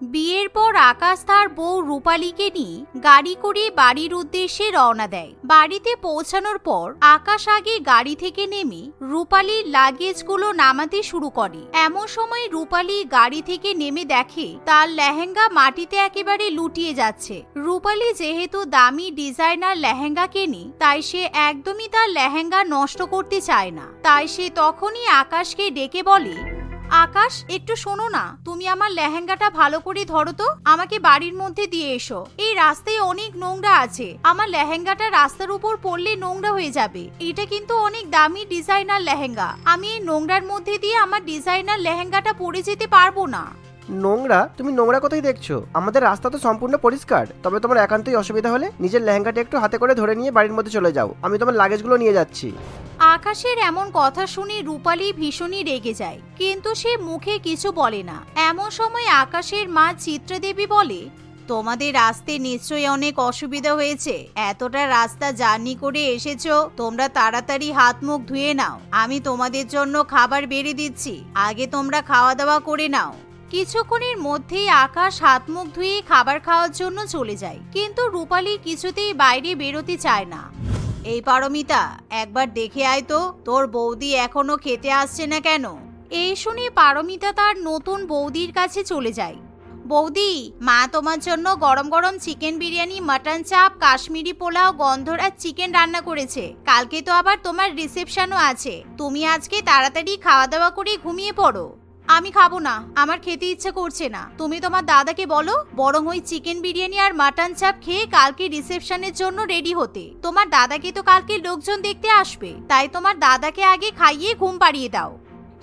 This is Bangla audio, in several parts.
বিয়ের পর আকাশ তার বউ রূপালীকে নিয়ে গাড়ি করে বাড়ির উদ্দেশ্যে রওনা দেয়। বাড়িতে পৌঁছানোর পর আকাশ আগে গাড়ি থেকে নেমে রূপালীর লাগেজগুলো নামাতে শুরু করে। এমন সময় রূপালী গাড়ি থেকে নেমে দেখে তার লেহেঙ্গা মাটিতে একেবারে লুটিয়ে যাচ্ছে। রূপালী যেহেতু দামি ডিজাইনার লেহেঙ্গা কেনে, তাই সে একদমই তার লেহেঙ্গা নষ্ট করতে চায় না। তাই সে তখনই আকাশকে ডেকে বলে, আকাশ, একটু শোনো না, তুমি আমার লেহেঙ্গাটা ভালো করে ধরো তো, আমাকে বাড়ির মধ্যে দিয়ে এসো। এই রাস্তায় অনেক নোংরা আছে, আমার লেহেঙ্গাটা রাস্তার উপর পড়লে নোংরা হয়ে যাবে। এটা কিন্তু অনেক দামি ডিজাইনার লেহেঙ্গা, আমি এই নোংরার মধ্যে দিয়ে আমার ডিজাইনার লেহেঙ্গাটা পরে যেতে পারবো না। নোংরা? তুমি নোংরা কোথায় দেখছো? আমাদের রাস্তা তো সম্পূর্ণ পরিষ্কার। তবে তোমার একান্তই অসুবিধা হলে নিজের লেহেঙ্গাটা একটু হাতে করে ধরে নিয়ে বাড়ির মধ্যে চলে যাও, আমি তোমার লাগেজগুলো নিয়ে যাচ্ছি। আকাশের এমন কথা শুনে রূপালী ভীষণই রেগে যায়, কিন্তু সে মুখে কিছু বলে না। এমন সময় আকাশের মা চিত্রাদেবী বলে, তোমাদের আসতে নিশ্চয়ই অনেক অসুবিধা হয়েছে, এতটা রাস্তা জার্নি করে এসেছো, তোমরা তাড়াতাড়ি হাত মুখ ধুয়ে নাও, আমি তোমাদের জন্য খাবার বেড়ে দিচ্ছি, আগে তোমরা খাওয়া দাওয়া করে নাও। কিছুক্ষণের মধ্যেই আকাশ হাত মুখ ধুয়ে খাবার খাওয়ার জন্য চলে যায়, কিন্তু রূপালী কিছুতেই বাইরে বেরোতে চায় না। এই পারমিতা, একবার দেখে আয় তো, তোর বৌদি এখনো খেতে আসছে না কেন? এই শুনে পারমিতা তার নতুন বৌদির কাছে চলে যায়। বৌদি, মা তোমার জন্য গরম গরম চিকেন বিরিয়ানি, মাটন চাপ, কাশ্মীরি পোলাও, গন্ধরাজ চিকেন রান্না করেছে। কালকে তো আবার তোমার রিসেপশনও আছে, তুমি আজকে তাড়াতাড়ি খাওয়া দাওয়া করে ঘুমিয়ে পড়ো। আমি খাবো না, আমার খেতে ইচ্ছে করছে না। তুমি তোমার দাদাকে বলো বরং ওই চিকেন বিরিয়ানি আর মাটন চাপ খেয়ে কালকে রিসেপশনের জন্য রেডি হতে। তোমার দাদাকে তো কালকে লোকজন দেখতে আসবে, তাই তোমার দাদাকে আগে খাইয়ে ঘুম পাড়িয়ে দাও।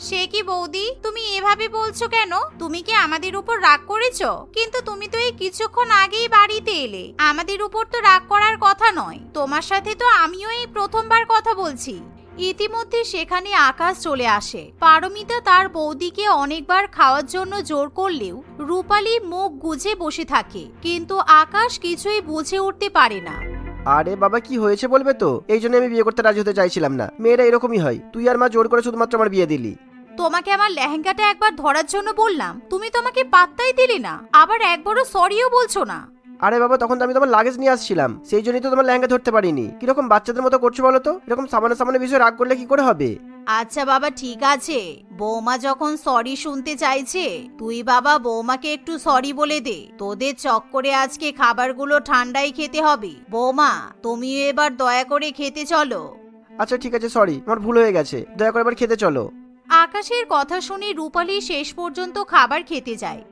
সে কি বৌদি, তুমি এভাবে বলছো কেন? তুমি কি আমাদের উপর রাগ করেছো? কিন্তু তুমি তো এই কিছুক্ষণ আগেই বাড়িতে এলে, আমাদের উপর তো রাগ করার কথা নয়। তোমার সাথে তো আমিও এই প্রথমবার কথা বলছি। ইতিমধ্যে সেখানে আকাশ চলে আসে। পারমিতা তার বৌদিকে অনেকবার খাওয়ার জন্য জোর করলেও রূপালী মুখ গুজে বসে থাকে, কিন্তু আকাশ কিছুই বুঝে উঠতে পারে না। আরে বাবা, কি হয়েছে বলবে তো? এই জন্য আমি বিয়ে করতে রাজি হতে চাইছিলাম না। মেয়েরা এরকমই হয়, তুই আর মা জোর করে শুধুমাত্র আমার বিয়ে দিলি। তোমাকে আমার লেহেঙ্গাটা একবার ধরার জন্য বললাম, তুমি তো আমাকে পাত্তাই দিলে না, আবার একবারও সরিও বলছো না। আরে বাবা, তখন তো আমি তোমার লাগেজ নিয়ে আসছিলাম, সেই জন্যই তো তোমার লেহেঙ্গা ধরতে পারিনি। কিরকম বাচ্চাদের মতো করছো বলো তো? এরকম সামান্য সামান্য বিষয়ে রাগ করলে কি করে হবে? আচ্ছা বাবা, ঠিক আছে, বৌমা যখন সরি শুনতে চাইছে, তুই বাবা বৌমাকে একটু সরি বলে দে। তোদের চক্করে আজকে খাবারগুলো ঠান্ডাই খেতে হবে। বৌমা, তুমিও এবার দয়া করে খেতে চলো। আচ্ছা ঠিক আছে, সরি, আমার ভুল হয়ে গেছে, দয়া করে এবার খেতে চলো। আকাশের কথা শুনে রূপালী শেষ পর্যন্ত খাবার খেতে যায়।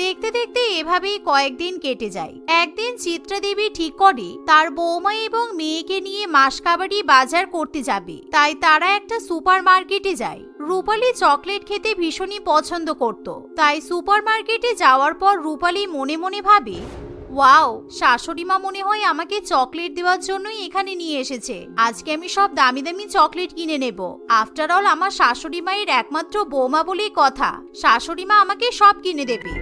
দেখতে দেখতে এভাবেই কয়েকদিন কেটে যায়। একদিন চিত্রাদেবী ঠিক করে তার বৌমা এবং মেয়েকে নিয়ে মাসকাবাড়ি বাজার করতে যাবে, তাই তারা একটা সুপার মার্কেটে যায়। রূপালী চকলেট খেতে ভীষণই পছন্দ করত, তাই সুপার মার্কেটে যাওয়ার পর রূপালী মনে মনে ভাবে, ওয়াও, শাশুড়ি মা মনে হয় আমাকে চকলেট দেওয়ার জন্যই এখানে নিয়ে এসেছে। আজকে আমি সব দামি দামি চকলেট কিনে নেব। আফটার অল আমার শাশুড়ি মায়ের একমাত্র বৌমা বলেই কথা, শাশুড়ি মা আমাকে সব কিনে দেবে।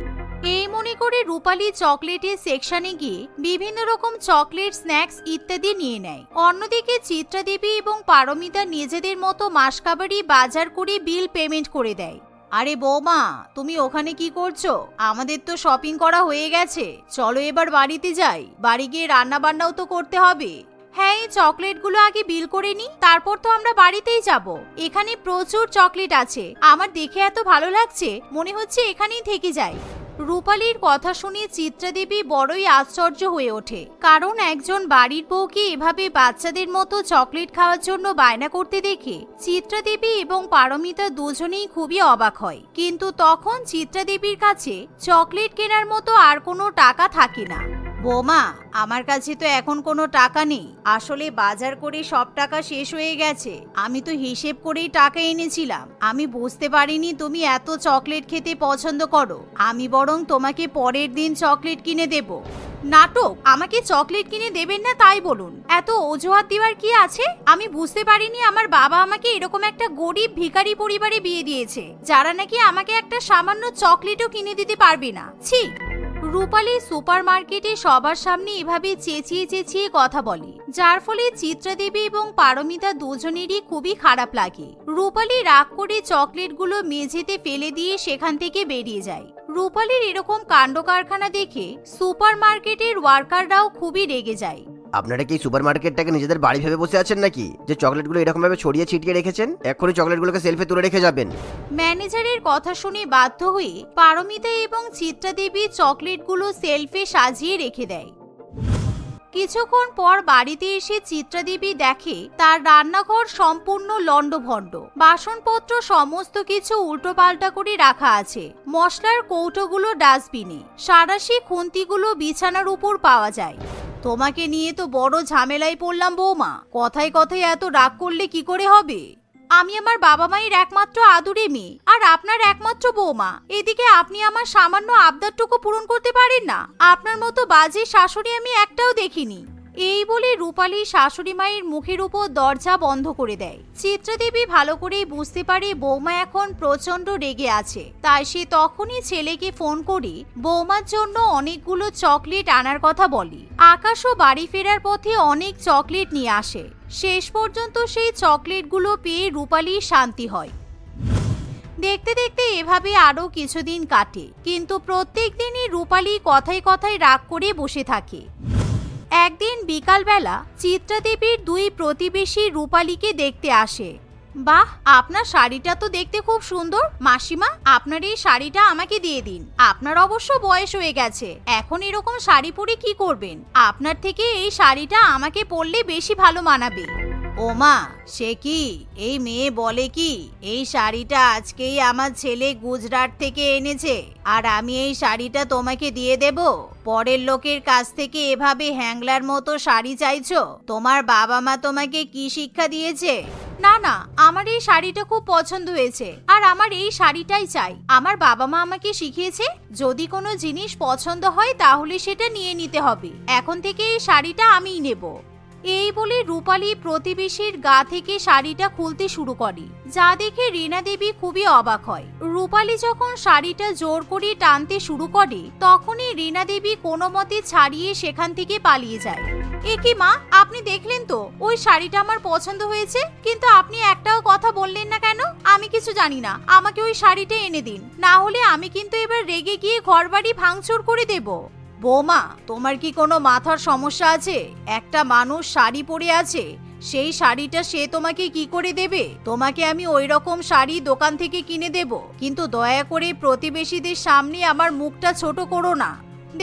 এই মনে করে রূপালী চকলেটের সেকশনে গিয়ে বিভিন্ন রকম চকলেট, স্ন্যাক্স ইত্যাদি নিয়ে নেয়। অন্যদিকে চিত্রাদেবী এবং পারমিতা নিজেদের মতো মাসকাবাড়ি বাজার করে বিল পেমেন্ট করে দেয়। আরে বৌমা, তুমি ওখানে কি করছো? আমাদের তো শপিং করা হয়ে গেছে, চলো এবার বাড়িতে যাই। বাড়ি গিয়ে রান্না বান্নাও তো করতে হবে। হ্যাঁ, এই চকলেটগুলো আগে বিল করে নি, তারপর তো আমরা বাড়িতেই যাব। এখানে প্রচুর চকলেট আছে, আমার দেখে এত ভালো লাগছে, মনে হচ্ছে এখানেই থেকে যাই। রূপালীর কথা শুনে চিত্রাদেবী বড়ই আশ্চর্য হয়ে ওঠে, কারণ একজন বাড়ির বউকে এভাবে বাচ্চাদের মতো চকলেট খাওয়ার জন্য বায়না করতে দেখে চিত্রাদেবী এবং পারমিতা দুজনেই খুবই অবাক হয়। কিন্তু তখন চিত্রাদেবীর কাছে চকলেট কেনার মতো আর কোনো টাকা থাকে না। বৌমা, আমার কাছে তো এখন কোনো টাকা নেই, আসলে বাজার করে সব টাকা শেষ হয়ে গেছে। আমি তো হিসেব করেই টাকা এনেছিলাম, আমি বুঝতে পারিনি তুমি এত চকলেট খেতে পছন্দ করো। আমি বরং তোমাকে পরের দিন চকলেট কিনে দেব। নাটক! আমাকে চকলেট কিনে দেবেন না তাই বলুন, এত অজুহাত দেওয়ার কি আছে? আমি বুঝতে পারিনি আমার বাবা আমাকে এরকম একটা গরিব ভিখারি পরিবারে বিয়ে দিয়েছে, যারা নাকি আমাকে একটা সামান্য চকলেটও কিনে দিতে পারবে না। ছি! রূপালী সুপার মার্কেটে সবার সামনে এভাবে চেঁচিয়ে চেঁচিয়ে কথা বলে, যার ফলে চিত্রাদেবী এবং পারমিতা দুজনেরই খুবই খারাপ লাগে। রূপালী রাগ করে চকলেটগুলো মেঝেতে ফেলে দিয়ে সেখান থেকে বেরিয়ে যায়। রূপালীর এরকম কাণ্ড কারখানা দেখে সুপারমার্কেটের ওয়ার্কাররাও খুবই রেগে যায়। আপনারা কি সুপার মার্কেটটাকে নিজেদের বাড়ি ভেবে বসে আছেন নাকি, যে চকলেটগুলো এরকম ভাবে ছড়িয়ে ছিটিয়ে রেখেছেন? এক্ষুনি চকলেটগুলোকে সেলফে তুলে রেখে যাবেন। ম্যানেজারের কথা শুনে বাধ্য হয়ে পারমিতা এবং চিত্রা দেবী চকলেটগুলো সেলফে সাজিয়ে রেখে দেয়। কিছুক্ষণ পর বাড়িতে এসে চিত্রা দেবী দেখে তার রান্নাঘর সম্পূর্ণ লণ্ডভণ্ড। বাসনপত্র সমস্ত কিছু উল্টোপাল্টা করে রাখা আছে। মশলার কৌটোগুলো ডাস্টবিনে, সাঁড়াশি খুন্তিগুলো বিছানার উপর পাওয়া যায়। তোমাকে নিয়ে তো বড় ঝামেলায় পড়লাম বৌমা। কথায় কথায় এত রাগ করলে কি করে হবে? আমি আমার বাবা মায়ের একমাত্র আদুরে মেয়ে, আর আপনার একমাত্র বৌমা। এদিকে আপনি আমার সামান্য আবদারটুকু পূরণ করতে পারেন না? আপনার মতো বাজে শাশুড়ি আমি একটাও দেখিনি। এই বলে রূপালী শাশুড়ি মায়ের মুখের উপর দরজা বন্ধ করে দেয়। চিত্রা দেবী ভালো করেই বুঝতে পারে বৌমা এখন প্রচন্ড রেগে আছে, তাই সে তখনই ছেলেকে ফোন করে বৌমার জন্য অনেকগুলো চকলেট আনার কথা বলে। আকাশও বাড়ি ফেরার পথে অনেক চকলেট নিয়ে আসে। শেষ পর্যন্ত সেই চকলেটগুলো পেয়ে রূপালীর শান্তি হয়। দেখতে দেখতে এভাবে আরো কিছুদিন কাটে, কিন্তু প্রত্যেক দিনই রূপালী কথায় কথায় রাগ করে বসে থাকে। একদিন বিকালবেলা চিত্রা দেবীর দুই প্রতিবেশী রূপালীকে দেখতে আসে। বাহ, আপনার শাড়িটা তো দেখতে খুব সুন্দর। মাসিমা, আপনার এই শাড়িটা আমাকে দিয়ে দিন। আপনার অবশ্য বয়স হয়ে গেছে, এখন এরকম শাড়ি পরে কি করবেন? আপনার থেকে এই শাড়িটা আমাকে পরলে বেশি ভালো মানাবে। ওমা, সে কি? এই মেয়ে বলে কি এই শাড়িটা আজকেই আমার ছেলে গুজরাট থেকে এনেছে, আর আমি এই শাড়িটা তোমাকে দিয়ে দেব? পরের লোকের কাছ থেকে এভাবে হ্যাংলার মতো শাড়ি চাইছো? তোমার বাবা মা তোমাকে কি শিক্ষা দিয়েছে? না না, আমার এই শাড়িটা খুব পছন্দ হয়েছে, আর আমার এই শাড়িটাই চাই। আমার বাবা মা আমাকে শিখিয়েছে যদি কোনো জিনিস পছন্দ হয় তাহলে সেটা নিয়ে নিতে হবে। এখন থেকে এই শাড়িটা আমিই নেব। এই বলে রূপালী প্রতিবেশীর গা থেকে শাড়িটা খুলতে শুরু করে, যা দেখে রীনা দেবী খুবই অবাক হয়। রূপালী যখন শাড়িটা জোর করে টানতে শুরু করে, তখনই রীনা দেবী কোনো মতে ছাড়িয়ে সেখান থেকে পালিয়ে যায়। এ কি মা, আপনি দেখলেন তো ওই শাড়িটা আমার পছন্দ হয়েছে, কিন্তু আপনি একটাও কথা বললেন না কেন? আমি কিছু জানি না, আমাকে ওই শাড়িটা এনে দিন, না হলে আমি কিন্তু এবার রেগে গিয়ে ঘরবাড়ি ভাঙচুর করে দেব। বৌমা, তোমার কি কোনো মাথার সমস্যা আছে? একটা মানুষ শাড়ি পরে আছে, সেই শাড়িটা সে তোমাকে কি করে দেবে? তোমাকে আমি ওই রকম শাড়ি দোকান থেকে কিনে দেব, কিন্তু দয়া করে প্রতিবেশীদের সামনে আমার মুখটা ছোট করো না।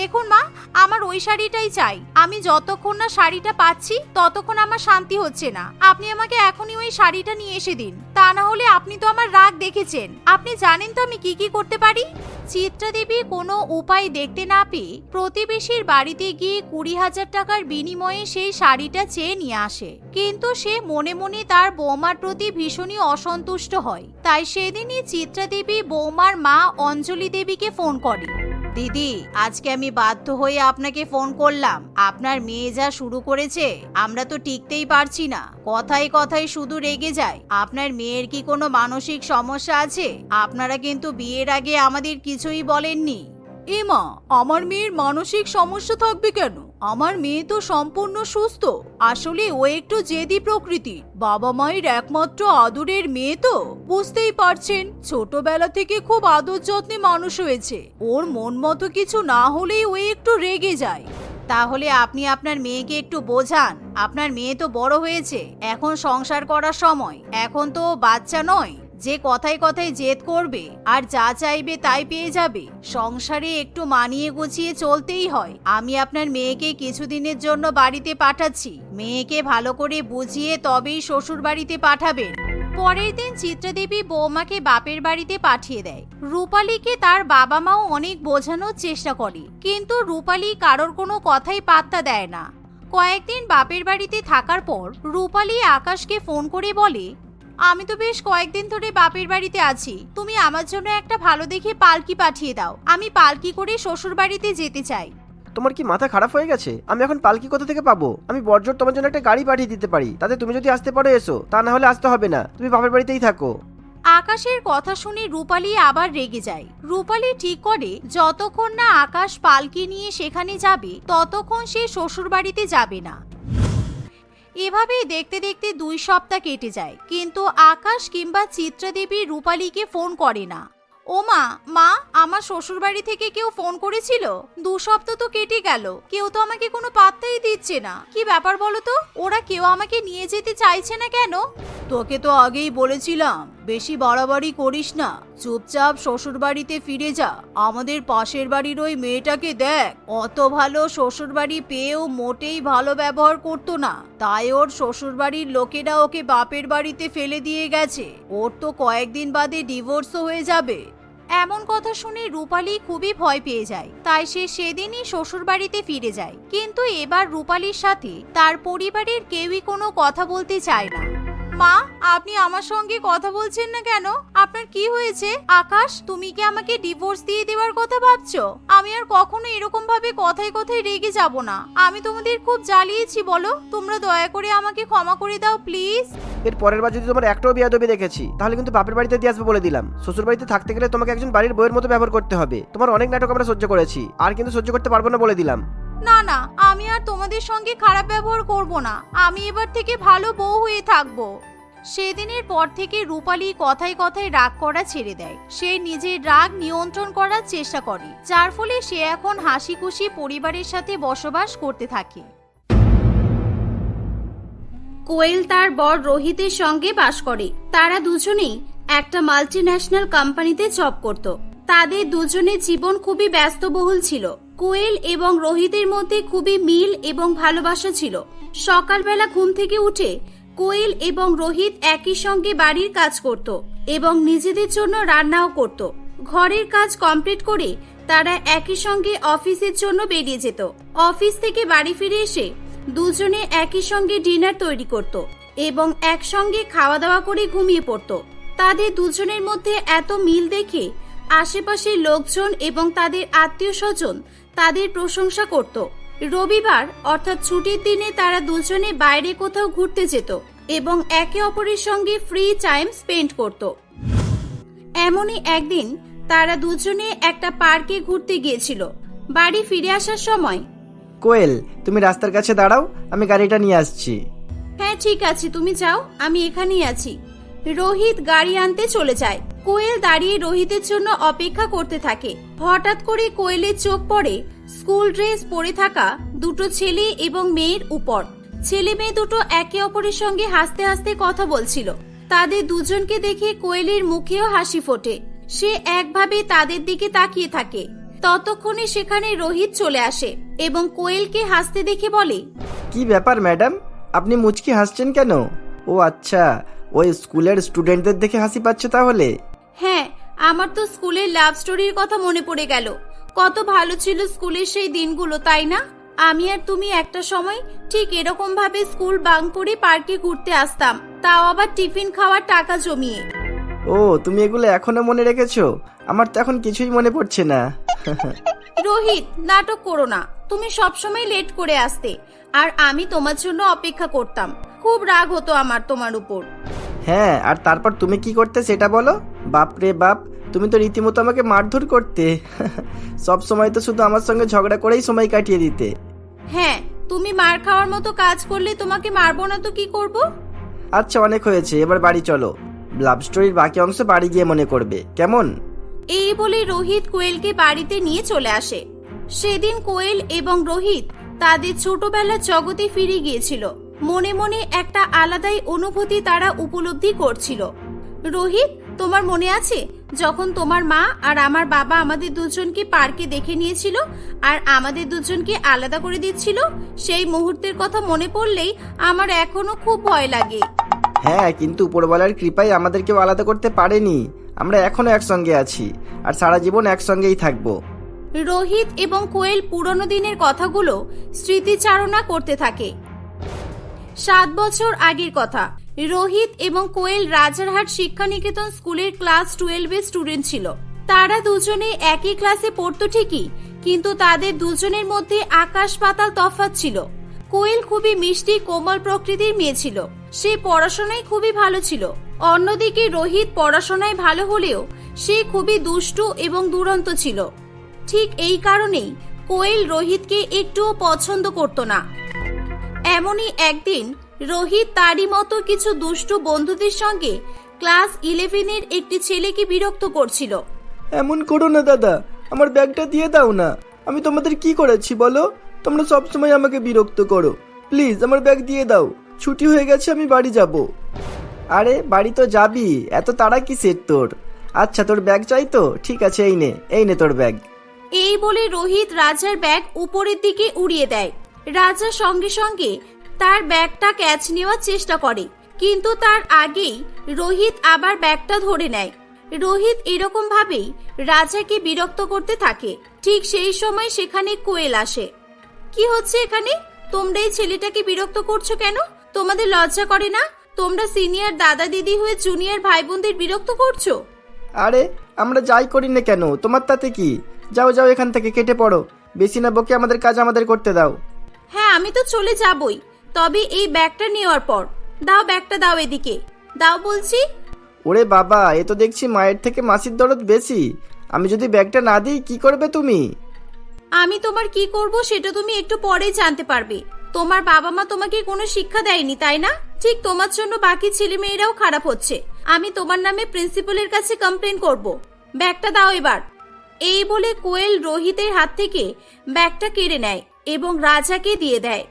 দেখুন মা, আমার ওই শাড়িটাই চাই। আমি যতক্ষণ না শাড়িটা পাচ্ছি ততক্ষণ আমার শান্তি হচ্ছে না। আপনি আমাকে এখনই ওই শাড়িটা নিয়ে এসে দিন, তা না হলে আপনি তো আমার রাগ দেখেছেন, আপনি জানেন তো আমি কি কি করতে পারি। চিত্রা দেবী কোনো উপায় দেখতে না পেয়ে প্রতিবেশীর বাড়িতে গিয়ে 20,000 টাকার বিনিময়ে সেই শাড়িটা চেয়ে নিয়ে আসে, কিন্তু সে মনে মনে তার বৌমার প্রতি ভীষণই অসন্তুষ্ট হয়। তাই সেদিনই চিত্রা দেবী বৌমার মা অঞ্জলি দেবীকে ফোন করে। দিদি, আজকে আমি বাধ্য হয়ে আপনাকে ফোন করলাম। আপনার মেয়ে যা শুরু করেছে আমরা তো টিকতেই পারছি না, কথায় কথায় শুধু রেগে যায়। আপনার মেয়ের কি কোনো মানসিক সমস্যা আছে? আপনারা কিন্তু বিয়ের আগে আমাদের কিছুই বলেননি। এমা, আমার মেয়ের মানসিক সমস্যা থাকবে কেন? আমার মেয়ে তো সম্পূর্ণ সুস্থ। আসলে ও একটু জেদি প্রকৃতির। বাবা মায়ের একমাত্র আদরের মেয়ে তো, বুঝতেই পারছেন, ছোটবেলা থেকে খুব আদর যত্নে মানুষ হয়েছে। ওর মন মতো কিছু না হলেই ও একটু রেগে যায়। তাহলে আপনি আপনার মেয়েকে একটু বোঝান। আপনার মেয়ে তো বড় হয়েছে, এখন সংসার করার সময়। এখন তো বাচ্চা নয় যে কথায় কথায় জেদ করবে আর যা চাইবে তাই পেয়ে যাবে। সংসারে একটু মানিয়ে গুছিয়ে চলতেই হয়। আমি আপনার মেয়েকে কিছুদিনের জন্য বাড়িতে পাঠাচ্ছি। মেয়েকে ভালো করে বুঝিয়ে তবেই শ্বশুর বাড়িতে পাঠাবেন। পরের দিন চিত্রা দেবী বৌমাকে বাপের বাড়িতে পাঠিয়ে দেয়। রূপালীকে তার বাবা মাও অনেক বোঝানোর চেষ্টা করে, কিন্তু রূপালী কারোর কোনো কথাই পাত্তা দেয় না। কয়েকদিন বাপের বাড়িতে থাকার পর রূপালী আকাশকে ফোন করে বলে, আমি তো বেশ কয়েকদিন ধরে বাপের বাড়িতে আছি, তুমি আমার জন্য একটা ভালো দেখে পালকি পাঠিয়ে দাও। আমি পালকি করে শ্বশুর বাড়িতে যেতে চাই। তোমার কি মাথা খারাপ হয়ে গেছে? আমি এখন পালকি কোথা থেকে পাবো? আমি বড়জোর তোমার জন্য একটা গাড়ি পাঠিয়ে দিতে পারি, তাতে তুমি যদি আসতে পারো এসো, তা না হলে আসতে হবে না, তুমি বাপের বাড়িতেই থাকো। আকাশের কথা শুনে রূপালী আবার রেগে যায়। রূপালী ঠিক করে যতক্ষণ না আকাশ পালকি নিয়ে সেখানে যাবে ততক্ষণ সে শ্বশুর বাড়িতে যাবে না। এভাবেই দেখতে দেখতে 2 সপ্তাহ কেটে যায়, কিন্তু আকাশ কিংবা চিত্রা দেবী রূপালীকে ফোন করে না। ও মা, মা, আমার শ্বশুর বাড়ি থেকে কেউ ফোন করেছিল? 2 সপ্তাহ তো কেটে গেল, কেউ তো আমাকে কোনো পাত্তাই দিচ্ছে না। কি ব্যাপার বলো তো? ওরা কেউ আমাকে নিয়ে যেতে চাইছে না কেন? তোকে তো আগেই বলেছিলাম বেশি বাড়াবাড়ি করিস না, চুপচাপ শ্বশুর বাড়িতে ফিরে যা। আমাদের পাশের বাড়ির ওই মেয়েটাকে দেখ, অত ভালো শ্বশুর বাড়ি পেয়েও মোটেই ভালো ব্যবহার করতো না, তাই ওর শ্বশুর বাড়ির লোকেরা ওকে বাপের বাড়িতে ফেলে দিয়ে গেছে। ওর তো কয়েকদিন বাদে ডিভোর্সও হয়ে যাবে। এমন কথা শুনে রূপালী খুবই ভয় পেয়ে যায়, তাই সে সেদিনই শ্বশুর বাড়িতে ফিরে যায়। কিন্তু এবার রূপালীর সাথে তার পরিবারের কেউই কোনো কথা বলতে চায় না। মা, আপনি আমার সঙ্গে কথা বলছেন না কেন? আপনার কি হয়েছে? আকাশ, তুমি কি আমাকে ডিভোর্স দিয়ে দেওয়ার কথা ভাবছো? আমি আর কখনো এরকম ভাবে কথায় কথায় রেগে যাব না। আমি তোমাদের খুব জ্বালিয়েছি বলো, তোমরা দয়া করে আমাকে ক্ষমা করে দাও প্লিজ। এর পরের বার যদি তোমার একটাও বেয়াদবি দেখেছি তাহলে কিন্তু বাপের বাড়িতে দিয়ে আসবো বলে দিলাম। শ্বশুর বাড়িতে থাকতে গেলে তোমাকে একজন বাড়ির বউয়ের মতো ব্যবহার করতে হবে। তোমার অনেক নাটক আমরা সহ্য করেছি, আর কিন্তু সহ্য করতে পারবো না বলে দিলাম। না না, আমি আর তোমাদের সঙ্গে খারাপ ব্যবহার করব না। আমি এবার থেকে ভালো বউ হয়ে থাকবো। সেদিনের পর থেকে রূপালী কথায় কথায় রাগ করা ছেড়ে দেয়। সে নিজের রাগ নিয়ন্ত্রণ করার চেষ্টা করে, যার ফলে সে এখন হাসি খুশি পরিবারের সাথে বসবাস করতে থাকে। কোয়েল তার বর রোহিতের সঙ্গে বাস করে। তারা দুজনেই একটা মাল্টিন্যাশনাল কোম্পানিতে জব করত। তাদের দুজনের জীবন খুবই ব্যস্তবহুল ছিল। কোয়েল এবং রোহিতের মধ্যে খুবই মিল এবং ভালোবাসা ছিল। সকালবেলা ঘুম থেকে উঠে কোয়েল এবং রোহিত একই সঙ্গে বাড়ির কাজ করত এবং নিজেদের জন্য রান্নাও করত। ঘরের কাজ কমপ্লিট করে তারা একই সঙ্গে অফিসের জন্য বেরিয়ে যেত। অফিস থেকে বাড়ি ফিরে এসে দুজনে একই সঙ্গে ডিনার তৈরি করত এবং একসঙ্গে খাওয়া দাওয়া করে ঘুমিয়ে পড়ত। তাদের দুজনের মধ্যে এত মিল দেখে আশেপাশের লোকজন এবং তাদের আত্মীয় স্বজন তাদের প্রশংসা করত। রবিবার অর্থাৎ ছুটির দিনে তারা দুজনে বাইরে কোথাও ঘুরতে যেত এবং একে অপরের সঙ্গে ফ্রি টাইম স্পেন্ড করত। এমনই একদিন তারা দুজনে একটা পার্কে ঘুরতে গিয়েছিল। বাড়ি ফিরে আসার সময়, কোয়েল, তুমি রাস্তার কাছে দাঁড়াও, আমি গাড়িটা নিয়ে আসছি। হ্যাঁ ঠিক আছে, তুমি যাও, আমি এখানেই আছি। রোহিত গাড়ি আনতে চলে যায়। কোয়েল দাঁড়িয়ে রোহিতের জন্য অপেক্ষা করতে থাকে। হঠাৎ করে কোয়েলের চোখ পড়ে স্কুল ড্রেস পরে থাকা দুটো ছেলে এবং মেয়ের উপর। ছেলে মেয়ে দুটো একে অপরের সঙ্গে হাসতে হাসতে কথা বলছিল। তাদের দুজনকে দেখে কোয়েলের মুখেও হাসি ফোটে। সে একভাবে তাদের দিকে তাকিয়ে থাকে। ততক্ষণে সেখানে রোহিত চলে আসে এবং কোয়েলকে হাসতে দেখে বলে, কি ব্যাপার ম্যাডাম, আপনি মুচকি হাসছেন কেন? ও আচ্ছা, ওই স্কুলের স্টুডেন্টদের দেখে হাসি পাচ্ছে তাহলে? হ্যাঁ, আমার তো স্কুলের লাভ স্টোরির কথা মনে পড়ে গেল। কত ভালো ছিল স্কুলের সেই দিনগুলো, তাই না? আমি আর তুমি একটা সময় ঠিক এরকম ভাবে স্কুল বাঙ্ক করে পার্কে ঘুরতে আসতাম, তাও আবার টিফিন খাওয়ার টাকা জমিয়ে। ও, তুমি এগুলো এখনো মনে রেখেছো? আমার তো এখন কিছুই মনে পড়ছে না। রোহিত, নাটক করো না। তুমি সবসময় লেট করে আসতে আর আমি তোমার জন্য অপেক্ষা করতাম। খুব রাগ হতো আমার তোমার উপর। হ্যাঁ, আর তারপর তুমি কি করতে সেটা বলো। বাপ রে বাপ, তুমি তো রীতিমতো আমাকে মারধর করতে। সব সময় তো শুধু আমার সঙ্গে ঝগড়া করেই সময় কাটিয়ে দিতে। হ্যাঁ, তুমি মার খাওয়ার মতো কাজ করলে তোমাকে মারবো না তো কি করব? আচ্ছা, অনেক হয়েছে, এবার বাড়ি চলো। লাভ স্টোরির বাকি অংশ বাড়ি গিয়ে মনে করবে, কেমন? এই বলে রোহিত কোয়েলকে বাড়িতে নিয়ে চলে আসে। সেদিন কোয়েল এবং রোহিত তাদের ছোটবেলার জগতে ফিরে গিয়েছিল। মনে মনে একটা আলাদাই অনুভূতি তারা উপলব্ধি করছিল। রোহিত, তোমার মনে আছে যখন তোমার মা আর আমার বাবা আমাদের দুজনকে পার্কে দেখে নিয়েছিল আর আমাদের দুজনকে আলাদা করে দিচ্ছিল? সেই মুহূর্তের কথা মনে পড়লেই আমার এখনো খুব ভয় লাগে। হ্যাঁ, কিন্তু উপরওয়ালার কৃপায় আমাদেরকেও আলাদা করতে পারেনি। আমরা এখনো একসঙ্গে আছি আর সারা জীবন একসঙ্গেই থাকবো। রোহিত এবং কোয়েল পুরনো দিনের কথাগুলো স্মৃতিচারণা করতে থাকে। 7 বছর আগের কথা। রোহিত এবং কোয়েল রাজারহাট শিক্ষানিকেতন স্কুলের ক্লাস 12-এর স্টুডেন্ট ছিল। তারা দুজনে একই ক্লাসে পড়তো ঠিকই, কিন্তু তাদের দুজনের মধ্যে আকাশ পাতাল তফাৎ ছিল। কোয়েল খুবই মিষ্টি কোমল প্রকৃতির মেয়ে ছিল। সে পড়াশোনায় খুবই ভালো ছিল। অন্যদিকে রোহিত পড়াশোনায় ভালো হলেও সে খুবই দুষ্টু এবং দুরন্ত ছিল। ঠিক এই কারণেই কোয়েল রোহিতকে একটুও পছন্দ করত না। এমনই একদিন রোহিত তারই মতো কিছু দুষ্টু বন্ধুদের সঙ্গে ক্লাস 11-এর একটি ছেলেকে বিরক্ত করছিল। এমন করো না দাদা, আমার ব্যাগটা দিয়ে দাও না। আমি তোমাদের কি করেছি বলো? তোমরা সবসময় আমাকে বিরক্ত করো। প্লিজ আমার ব্যাগ দিয়ে দাও, ছুটি হয়ে গেছে, আমি বাড়ি যাব। আরে বাড়ি তো যাবি, এত তাড়া কিসের তোর? আচ্ছা তোর ব্যাগ চাই তো, ঠিক আছে এই নে তোর ব্যাগ। এই বলে রোহিত রাজার ব্যাগ উপরের দিকে উড়িয়ে দেয়। রাজা সঙ্গে সঙ্গে তার ব্যাগটা ক্যাচ নেওয়ার চেষ্টা করে, কিন্তু তার আগেই রোহিত আবার ব্যাগটা ধরে নেয়। রোহিত এরকম ভাবেই রাজাকে বিরক্ত করতে থাকে। ঠিক সেই সময় সেখানে কোয়েল আসে। কি হচ্ছে এখানে? তোমরা এই ছেলেটাকে বিরক্ত করছো কেন? তোমাদের লজ্জা করে না? তোমরা সিনিয়র দাদা দিদি হয়ে জুনিয়র ভাই বোনদের বিরক্ত করছো। আরে আমরা যাই করি না কেন, তোমার তাতে কি? যাও যাও এখান থেকে, কেটে পড়ো। বেশি না বকে আমাদের কাজ আমাদের করতে দাও। হ্যাঁ আমি তো চলে যাবই, তবে এই ব্যাগটা নেওয়ার পর। দাও ব্যাগটা, দাও এদিকে দাও বলছি। ওরে বাবা, এ তো দেখছি মায়ের থেকে মাসির দরদ বেশি। আমি যদি ব্যাগটা না দিই কি করবে তুমি? আমি তোমার কি করব সেটা তুমি একটু পরেই জানতে পারবে। তোমার বাবা মা তোমাকে কোনো শিক্ষা দেয়নি, তাই না? ঠিক তোমার জন্য বাকি ছেলে মেয়েরাও খারাপ হচ্ছে। আমি তোমার নামে প্রিন্সিপালের কাছে কমপ্লেন করব। ব্যাগটা দাও এবার। এই বলে কোয়েল রোহিতের হাত থেকে ব্যাগটা কেড়ে নেয় এবং রাজাকে দিয়ে দেয়।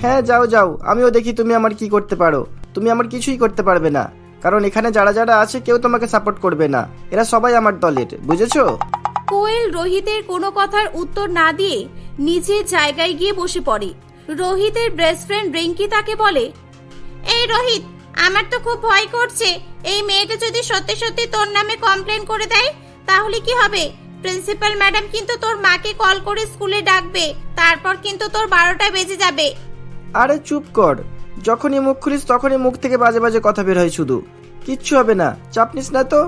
হ্যাঁ যাও যাও, আমিও দেখি তুমি আমার কি করতে পারো। তুমি আমার কিছুই করতে পারবে না, কারণ এখানে যারা যারা আছে কেউ তোমাকে সাপোর্ট করবে না। এরা সবাই আমার দলের, বুঝেছো? কোয়েল রোহিতের কোনো কথার উত্তর না দিয়ে নিজের জায়গায় গিয়ে বসে পড়ে। রোহিতের বেস্ট ফ্রেন্ড রিঙ্কি তাকে বলে, এই রোহিত, আমার তো খুব ভয় করছে। এই মেয়েটা যদি সত্যি সত্যি তোর নামে কমপ্লেন করে দেয় তাহলে কি হবে? প্রিন্সিপাল ম্যাডাম কিন্তু তোর মাকে কল করে স্কুলে ডাকবে, তারপর কিন্তু তোর 12টা বেজে যাবে। আরে চুপ কর, যখনই মুখ খুলিস তখনই মুখ থেকে বাজে বাজে কথা বের হয় শুধু। কিচ্ছু হবে না, চাপ নিস না তো।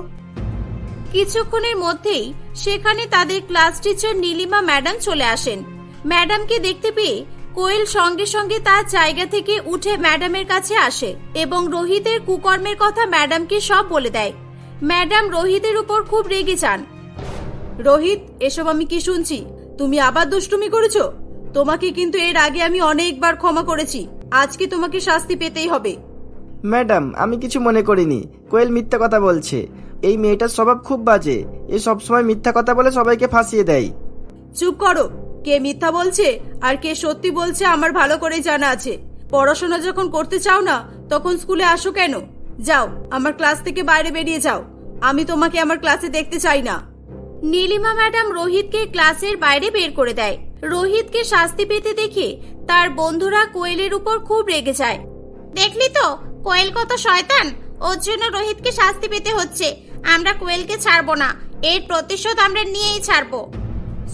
কিছুক্ষণের মধ্যেই সেখানে তাদের ক্লাস টিচার নীলিমা ম্যাডাম চলে আসেন। ম্যাডামকে দেখতে পেয়ে কোয়েল সঙ্গে সঙ্গে তার জায়গা থেকে উঠে ম্যাডামের কাছে আসে এবং রোহিতের কুকর্মের কথা ম্যাডামকে সব বলে দেয়। ম্যাডাম রোহিতের উপর খুব রেগে যান। রোহিত, এসব আমি কি শুনছি? তুমি আবার দুষ্টুমি করেছো? তোমাকে কিন্তু এর আগে আমি অনেকবার ক্ষমা করেছি, আজকে তোমাকে শাস্তি পেতেই হবে। ম্যাডাম আমি কিছু মনে করিনি, কোয়েল মিথ্যা কথা বলছে। এই মেয়েটার স্বভাব খুব বাজে, এ সবসময় মিথ্যা কথা বলে সবাইকে ফাঁসিয়ে দেয়। চুপ করো। কে মিথ্যা বলছে আর কে সত্যি বলছে আমার ভালো করে জানা আছে। পড়াশোনা যখন করতে চাও না তখন স্কুলে আসো কেন? যাও আমার ক্লাস থেকে বাইরে বেরিয়ে যাও, আমি তোমাকে আমার ক্লাসে দেখতে চাই না। নীলিমা ম্যাডাম রোহিতকে ক্লাসের বাইরে বের করে দেয়। রোহিতকে শাস্তি পেতে দেখে তার বন্ধুরা কোয়েলের উপর খুব রেগে যায়। দেখলি তো কোয়েল কত শয়তান, ওর জন্য রোহিতকে শাস্তি পেতে হচ্ছে। আমরা কোয়েলকে ছাড়বো না, এর প্রতিশোধ আমরা নিয়েই ছাড়বো।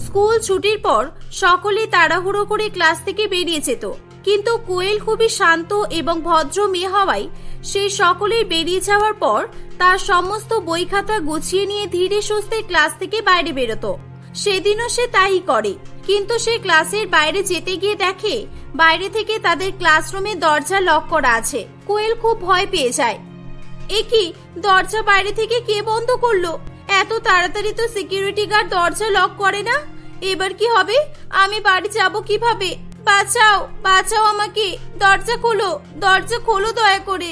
স্কুল ছুটির পর সকলে তাড়াহুড়ো করে ক্লাস থেকে বেরিয়ে যেত, কিন্তু কোয়েল খুবই শান্ত এবং ভদ্র মেয়ে হওয়ায় সেই সকলের বেরিয়ে যাওয়ার পর তার সমস্ত বই খাতা গুছিয়ে নিয়ে ধীরে সুস্থে ক্লাস থেকে বাইরে বেরোতো। সেদিনও সে তাই করে, কিন্তু সে ক্লাসের বাইরে যেতে গিয়ে দেখে বাইরে থেকে তাদের ক্লাসরুমে দরজা লক করা আছে। কোয়েল খুব ভয় পেয়ে যায়। এ কি, দরজা বাইরে থেকে কে বন্ধ করলো? এত তাড়াতাড়ি তো সিকিউরিটি গার্ড দরজা লক করে না। এবার কি হবে? আমি বাড়ি যাব কিভাবে? বাঁচাও, বাঁচাও আমাকে, দরজা খোলো, দরজা খোলো দয়া করে।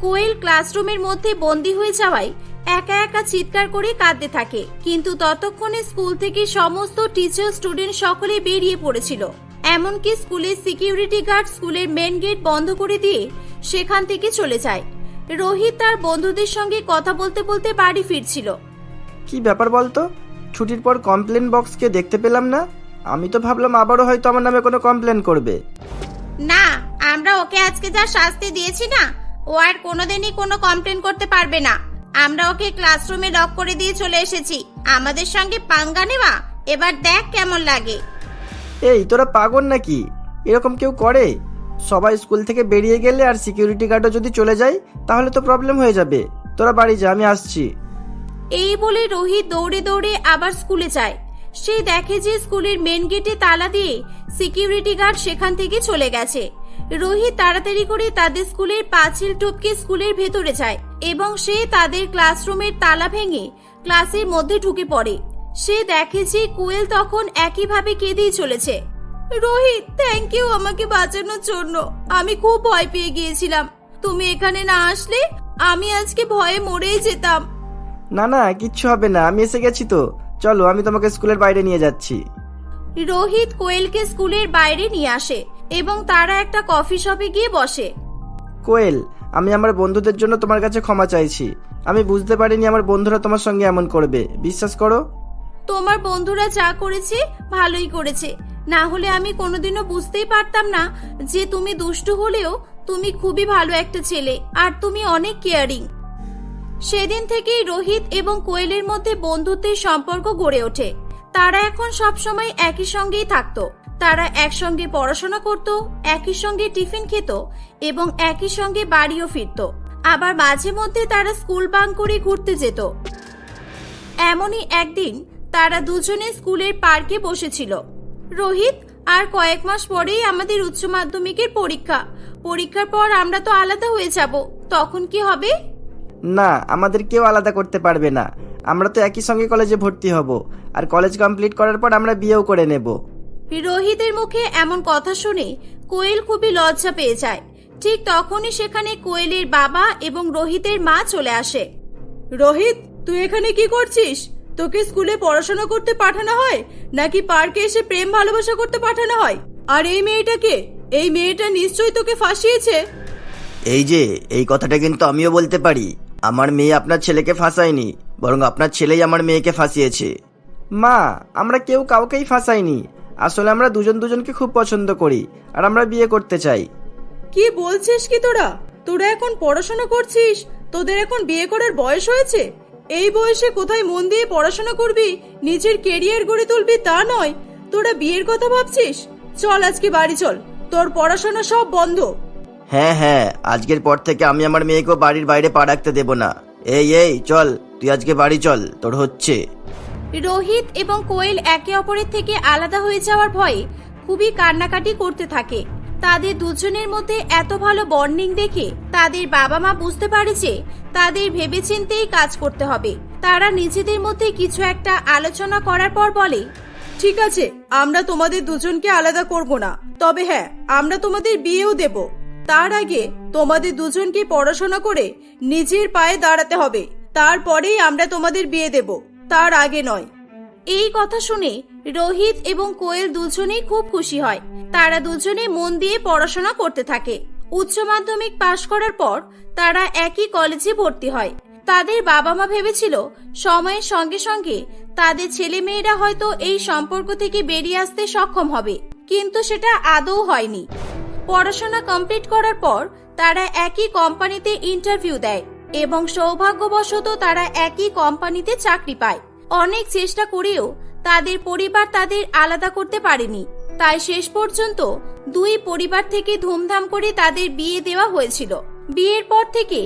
কোয়েল ক্লাসরুমের মধ্যে বন্দী হয়ে যাওয়ায় একা একা চিৎকার করে কাঁদতে থাকে, কিন্তু ততক্ষণে স্কুল থেকে সমস্ত টিচার স্টুডেন্ট সকলে বেরিয়ে পড়েছিল। এমনকি স্কুলের সিকিউরিটি গার্ড স্কুলের মেন গেট বন্ধ করে দিয়ে সেখান থেকে চলে যায়। রোহিত তার বন্ধুদের সঙ্গে কথা বলতে বলতে বাড়ি ফিরছিল। কি ব্যাপার বলতো, ছুটির পর কমপ্লেন বক্সকে দেখতে পেলাম না। আমি তো ভাবলাম আবারও হয়তো আমার নামে কোনো কমপ্লেন করবে। না, আমরা ওকে আজকে যা শাস্তি দিয়েছি না, ও আর কোনোদিনই কোনো কমপ্লেন করতে পারবে না। আমরা ওকে ক্লাসরুমে লক করে দিয়ে চলে এসেছি। আমাদের সঙ্গে পাঙ্গা নেওয়া এবার দেখ কেমন লাগে। এই তোরা পাগল নাকি? এরকম কেউ করে? সবাই স্কুল থেকে বেরিয়ে গেলে আর সিকিউরিটি গার্ডও যদি চলে যায় তাহলে তো প্রবলেম হয়ে যাবে। তোরা বাড়ি যা, আমি আসছি। এই বলে রোহিত দৌড়ে দৌড়ে আবার স্কুলে যায়। সে দেখে যে স্কুলের মেন গেটে তালা দিয়ে সিকিউরিটি গার্ড সেখান থেকে চলে গেছে। রোহিত তাড়াতাড়ি করে তাদের স্কুলের পাঁচিল টপকে স্কুলের ভেতরে যায় এবং সে তাদের ক্লাসরুমের তালা ভেঙে ক্লাসের মধ্যে ঢুকে পড়ে। সে দেখে যে কোয়েল তখন একইভাবে কেঁদেই চলেছে। রোহিত, থ্যাংক ইউ আমাকে বাঁচানোর জন্য। আমি খুব ভয় পেয়ে গিয়েছিলাম। তুমি এখানে না আসলে আমি আজকে ভয়ে মরেই যেতাম। না না, কিচ্ছু হবে না, আমি এসে গেছি তো। চলো, আমি তোমাকে স্কুলের বাইরে নিয়ে যাচ্ছি। রোহিত কোয়েলকে স্কুলের বাইরে নিয়ে আসে এবং তারা একটা কফি শপে গিয়ে বসে। কোয়েল, আমি আমার বন্ধুদের জন্য তোমার কাছে ক্ষমা চাইছি। আমি বুঝতে পারিনি আমার বন্ধুরা তোমার সঙ্গে এমন করবে, বিশ্বাস করো। তোমার বন্ধুরা যা করেছে ভালোই করেছে, না হলে আমি কোনোদিনও বুঝতেই পারতাম না যে তুমি দুষ্টু হলেও তুমি খুবই ভালো একটা ছেলে আর তুমি অনেক কেয়ারিং। সেদিন থেকেই রোহিত এবং কোয়েলের মধ্যে বন্ধুত্বের সম্পর্ক গড়ে ওঠে। তারা এখন সব সময় একই সঙ্গেই থাকতো। তারা একসঙ্গে পড়াশোনা করত, একই সঙ্গে টিফিন খেত এবং একই সঙ্গে বাড়িও ফিরত। আবার মাঝে মধ্যে তারা স্কুল বাঙ্ক করে ঘুরতে যেত। এমনই একদিন তারা দুজনে স্কুলের পার্কে বসেছিল। রোহিত, আর কয়েক মাস পরেই আমাদের উচ্চ মাধ্যমিকের পরীক্ষা। পরীক্ষার পর আমরা তো আলাদা হয়ে যাব, তখন কি হবে? না, আমাদের কেউ আলাদা করতে পারবে না। আমরা তো একই সঙ্গে কলেজে ভর্তি হব, আর কলেজ কমপ্লিট করার পর আমরা বিয়েও করে নেব। রোহিতের মুখে এমন কথা শুনে কোয়েল খুবই লজ্জা পেয়ে যায়। ঠিক তখনই সেখানে কোয়েলের বাবা এবং রোহিতের মা চলে আসে। রোহিত, তুই এখানে কি করছিস? তোকে স্কুলে পড়াশোনা করতে পাঠানো হয় নাকি পার্কে এসে প্রেম ভালোবাসা করতে পাঠানো হয়? আর এই মেয়েটাকে, এই মেয়েটা নিশ্চয়ই তোকে ফাঁসিয়েছে। এই যে, এই কথাটা কিন্তু আমিও বলতে পারি। আমার মেয়ে আপনার ছেলেকে ফাঁসায়নি, বরং আপনার ছেলেই আমার মেয়েকে ফাঁসিয়েছে। মা, আমরা কেউ কাউকেই ফাঁসাইনি। আসলে আমরা দুজন দুজনকে খুব পছন্দ করি আর আমরা বিয়ে করতে চাই। কি বলছিস কি তোরা? তোরা এখন পড়াশোনা করছিস, তোদের এখন বিয়ে করার বয়স হয়েছে? এই বয়সে কোথায় মন দিয়ে পড়াশোনা করবি, নিজের কেরিয়ার গড়ে তুলবি তা নয়, তোরা বিয়ের কথা ভাবছিস? চল আজকে বাড়ি চল, তোর পড়াশোনা সব বন্ধ। হ্যাঁ হ্যাঁ, আজকের পর থেকে আমি আমার মেয়েকে বাড়ির বাইরে পা রাখতে দেব না। এই এই চল, তুই আজকে বাড়ি চল, তোর হচ্ছে। রোহিত এবং কোয়েল একে অপরের থেকে আলাদা হয়ে যাওয়ার ভয়ে খুবই কান্নাকাটি করতে থাকে। তাদের দুজনের মধ্যে এত ভালো বন্ডিং দেখে তাদের বাবা মা বুঝতে পারে যে তাদের ভেবেচিন্তেই কাজ করতে হবে। তারা নিজেদের মধ্যে কিছু একটা আলোচনা করার পর বলে, ঠিক আছে, আমরা তোমাদের দুজনকে আলাদা করব না, তবে হ্যাঁ, আমরা তোমাদের বিয়েও দেব। তার আগে তোমাদের দুজনকে পড়াশোনা করে নিজের পায়ে দাঁড়াতে হবে, তারপরেই আমরা তোমাদের বিয়ে দেব, তার আগে নয়। এই কথা শুনে রোহিত এবং কোয়েল দুজনেই খুব খুশি হয়। তারা দুজনে মন দিয়ে পড়াশোনা করতে থাকে। উচ্চ মাধ্যমিক পাশ করার পর তারা একই কলেজে ভর্তি হয়। তাদের বাবা মা ভেবেছিল সময়ের সঙ্গে সঙ্গে তাদের ছেলে মেয়েরা হয়তো এই সম্পর্ক থেকে বেরিয়ে আসতে সক্ষম হবে, কিন্তু সেটা আদৌ হয়নি। পড়াশোনা কমপ্লিট করার পর তারা একই কোম্পানিতে ইন্টারভিউ দেয় এবং সৌভাগ্যবশত তারা একই কোম্পানিতে চাকরি পায়। অনেক চেষ্টা করেও তাদের পরিবার তাদের আলাদা করতে পারেনি, তাই শেষ পর্যন্ত দুই পরিবার থেকে ধুমধাম করে তাদের বিয়ে দেওয়া হয়েছিল। বিয়ের পর থেকে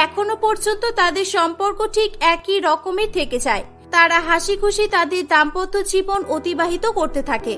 এখনো পর্যন্ত তাদের সম্পর্ক ঠিক একই রকমের থেকে যায়। তারা হাসি খুশি তাদের দাম্পত্য জীবন অতিবাহিত করতে থাকে।